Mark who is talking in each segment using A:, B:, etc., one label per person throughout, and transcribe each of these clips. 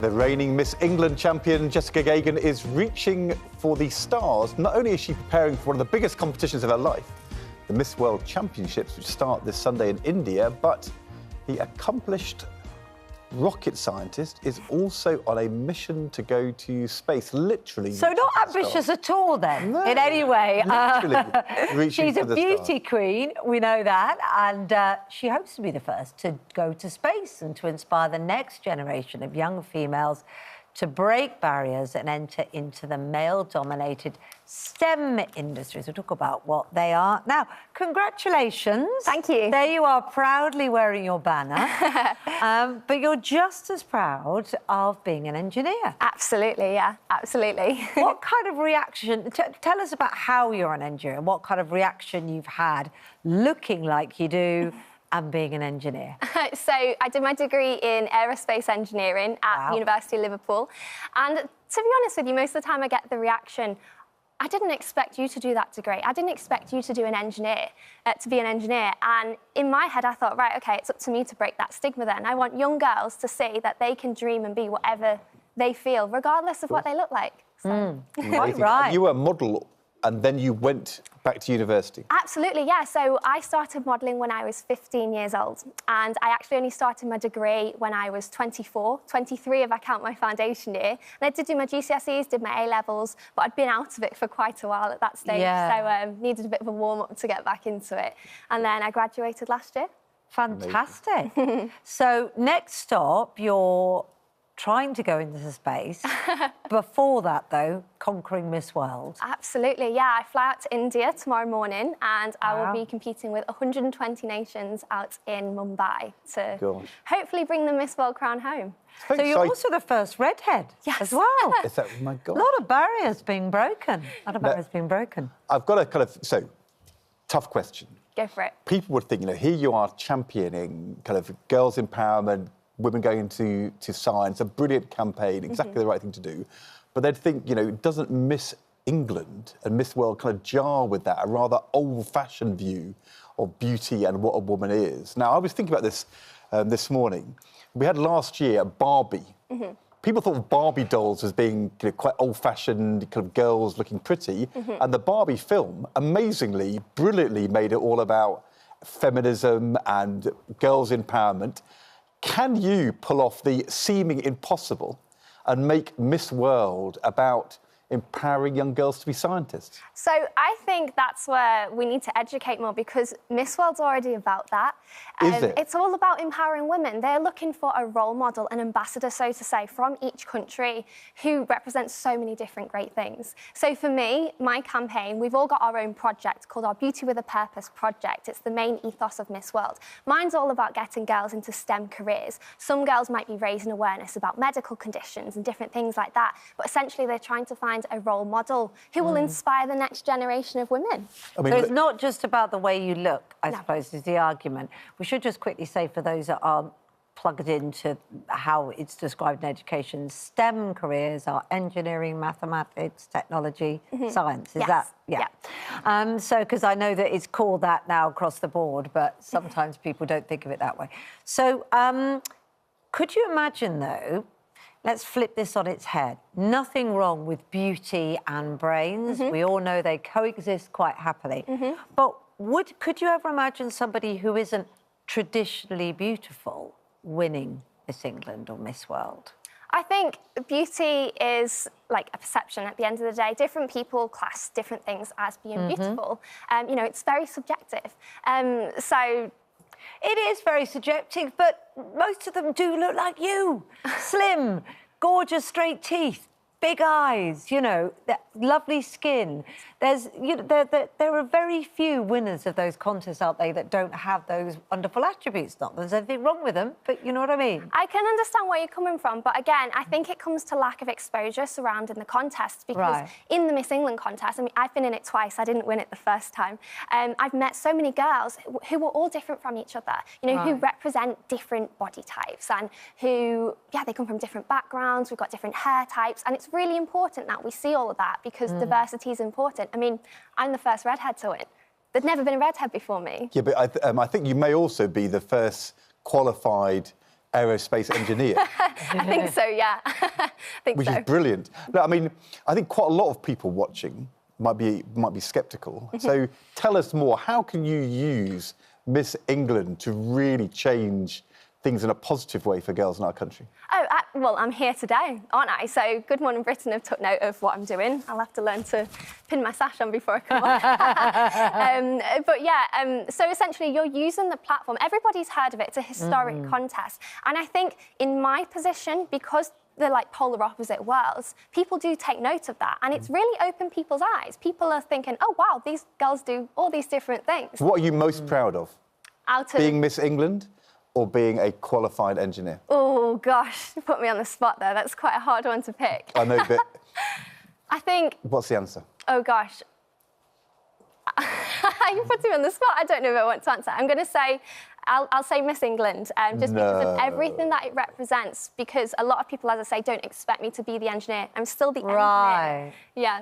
A: The reigning Miss England champion, Jessica Gagen, is reaching for the stars. Not only is she preparing for one of the biggest competitions of her life, the Miss World Championships, which start this Sunday in India, but the accomplished rocket scientist is also on a mission to go to space, literally.
B: So not ambitious at all, then,
A: no,
B: in any way.
A: Literally
B: She's a beauty queen, we know that, and she hopes to be the first to go to space and to inspire the next generation of young females to break barriers and enter into the male-dominated STEM industries. We'll talk about what they are. Now, congratulations.
C: Thank you.
B: There you are, proudly wearing your banner. But you're just as proud of being an engineer.
C: Absolutely, yeah, absolutely.
B: What kind of reaction... Tell us about how you're an engineer and what kind of reaction you've had looking like you do and being an engineer.
C: So I did my degree in aerospace engineering at University of Liverpool. And to be honest with you, most of the time I get the reaction, I didn't expect you to do that degree. I didn't expect you to do an engineer, to be an engineer. And in my head, I thought, right, OK, it's up to me to break that stigma then. I want young girls to see that they can dream and be whatever they feel, regardless of what they look like. So.
B: Right.
A: You were a model and then you went back to university.
C: Absolutely, yeah. So I started modelling when I was 15 years old, and I actually only started my degree when I was 24, 23 if I count my foundation year. And I did do my GCSEs, did my A-levels, but I'd been out of it for quite a while at that stage, so needed a bit of a warm-up to get back into it. And then I graduated last year.
B: Fantastic. So next stop, you're trying to go into space. Before that, though, conquering Miss World.
C: Absolutely, yeah. I fly out to India tomorrow morning and I will be competing with 120 nations out in Mumbai to hopefully bring the Miss World crown home.
B: So you're also the first redhead as well.
A: Is that, oh my God.
B: A lot of barriers being broken. A lot of barriers being broken.
A: I've got a kind of, tough question.
C: Go for it.
A: People would think, here you are championing kind of girls' empowerment, women going into science, a brilliant campaign, exactly the right thing to do. But they'd think, doesn't Miss England and Miss World kind of jar with that, a rather old-fashioned view of beauty and what a woman is? Now, I was thinking about this this morning. We had last year Barbie. People thought of Barbie dolls as being quite old-fashioned, kind of girls looking pretty. And the Barbie film, amazingly, brilliantly made it all about feminism and girls' empowerment. Can you pull off the seeming impossible and make Miss World about empowering young girls to be scientists? So
C: I think that's where we need to educate more, because Miss World's already about that.
A: Is it?
C: It's all about empowering women. They're looking for a role model, an ambassador, so to say, from each country who represents so many different great things. So for me, my campaign, we've all got our own project called our Beauty with a Purpose project. It's the main ethos of Miss World. Mine's all about getting girls into STEM careers. Some girls might be raising awareness about medical conditions and different things like that, but essentially they're trying to find a role model who will inspire the next generation of women.
B: I mean, so it's not just about the way you look, I suppose, is the argument. We should just quickly say, for those that aren't plugged into how it's described in education, STEM careers are engineering, mathematics, technology, science. Is that? Yeah. So, because I know that it's called that now across the board, but sometimes people don't think of it that way. So, could you imagine, though, let's flip this on its head. Nothing wrong with beauty and brains. We all know they coexist quite happily. But could you ever imagine somebody who isn't traditionally beautiful winning Miss England or Miss World?
C: I think beauty is like a perception at the end of the day. Different people class different things as being beautiful. It's very subjective. So
B: it is very subjective, but most of them do look like you. Slim, gorgeous straight teeth, big eyes, lovely skin. There are very few winners of those contests out there that don't have those wonderful attributes. Not that there's anything wrong with them, but you know what I mean?
C: I can understand where you're coming from, but again, I think it comes to lack of exposure surrounding the contest, because in the Miss England contest, I mean, I've been in it twice, I didn't win it the first time. I've met so many girls who are all different from each other, who represent different body types and who, they come from different backgrounds, we've got different hair types, and it's really important that we see all of that, because diversity is important. I mean, I'm the first redhead to win. There'd never been a redhead before me.
A: Yeah, but I think you may also be the first qualified aerospace engineer.
C: I think so, yeah. I think
A: Which
C: so.
A: is brilliant. No, I mean, I think quite a lot of people watching might be sceptical. So tell us more. How can you use Miss England to really change things in a positive way for girls in our country?
C: Oh, well, I'm here today, aren't I? So Good Morning Britain have took note of what I'm doing. I'll have to learn to pin my sash on before I come on. But yeah, so essentially you're using the platform. Everybody's heard of it. It's a historic contest. And I think in my position, because they're like polar opposite worlds, people do take note of that. And it's really opened people's eyes. People are thinking, oh, wow, these girls do all these different things.
A: What are you most proud of?
C: Out of
A: Being Miss England or being a qualified engineer?
C: Oh, gosh, you put me on the spot there. That's quite a hard one to pick.
A: I know, but
C: I think...
A: What's the answer?
C: Oh, gosh. You put me on the spot. I don't know if I want to answer. I'm going to say... I'll say Miss England, just because of everything that it represents, because a lot of people, as I say, don't expect me to be the engineer. I'm still the engineer. Yeah.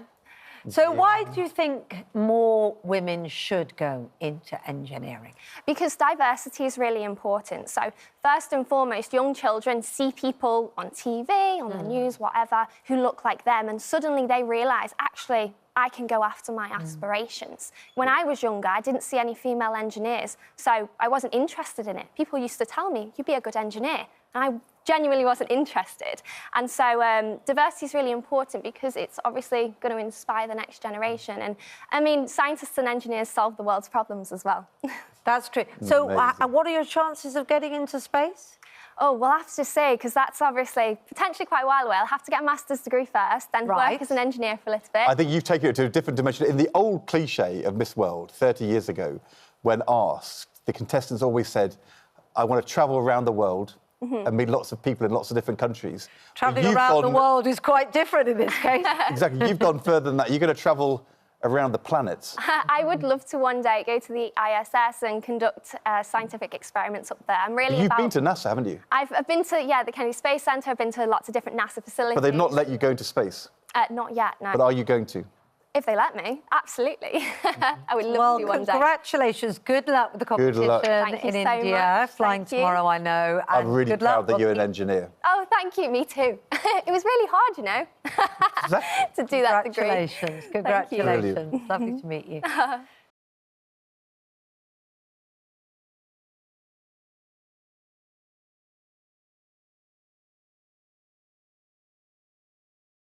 B: So why do you think more women should go into engineering?
C: Because diversity is really important. So first and foremost, young children see people on TV, on the news, whatever, who look like them, and suddenly they realise, actually, I can go after my aspirations. When I was younger, I didn't see any female engineers, so I wasn't interested in it. People used to tell me, you'd be a good engineer. And I genuinely wasn't interested. And so diversity is really important because it's obviously going to inspire the next generation. And I mean, scientists and engineers solve the world's problems as well.
B: That's true. So what are your chances of getting into space?
C: Oh, well, I have to say, because that's obviously potentially quite a while away. I'll have to get a master's degree first, then work as an engineer for a little bit.
A: I think you've taken it to a different dimension. In the old cliche of Miss World 30 years ago, when asked, the contestants always said, I want to travel around the world and meet lots of people in lots of different countries.
B: Travelling around the world is quite different in this case.
A: Exactly. You've gone further than that. You're going to travel around the planets.
C: I would love to one day go to the ISS and conduct scientific experiments up there. I'm really
A: You've been to NASA, haven't you?
C: I've been to, the Kennedy Space Centre. I've been to lots of different NASA facilities.
A: But they've not let you go into space?
C: Not yet, no.
A: But are you going to?
C: If they let me, absolutely. I would love to one day.
B: Congratulations. Good luck with the competition in India. Flying tomorrow, I know.
A: I'm really proud that you're an engineer.
C: Oh, thank you. Me too. It was really hard, you know, to do that degree.
B: Congratulations. Congratulations. Lovely to meet you.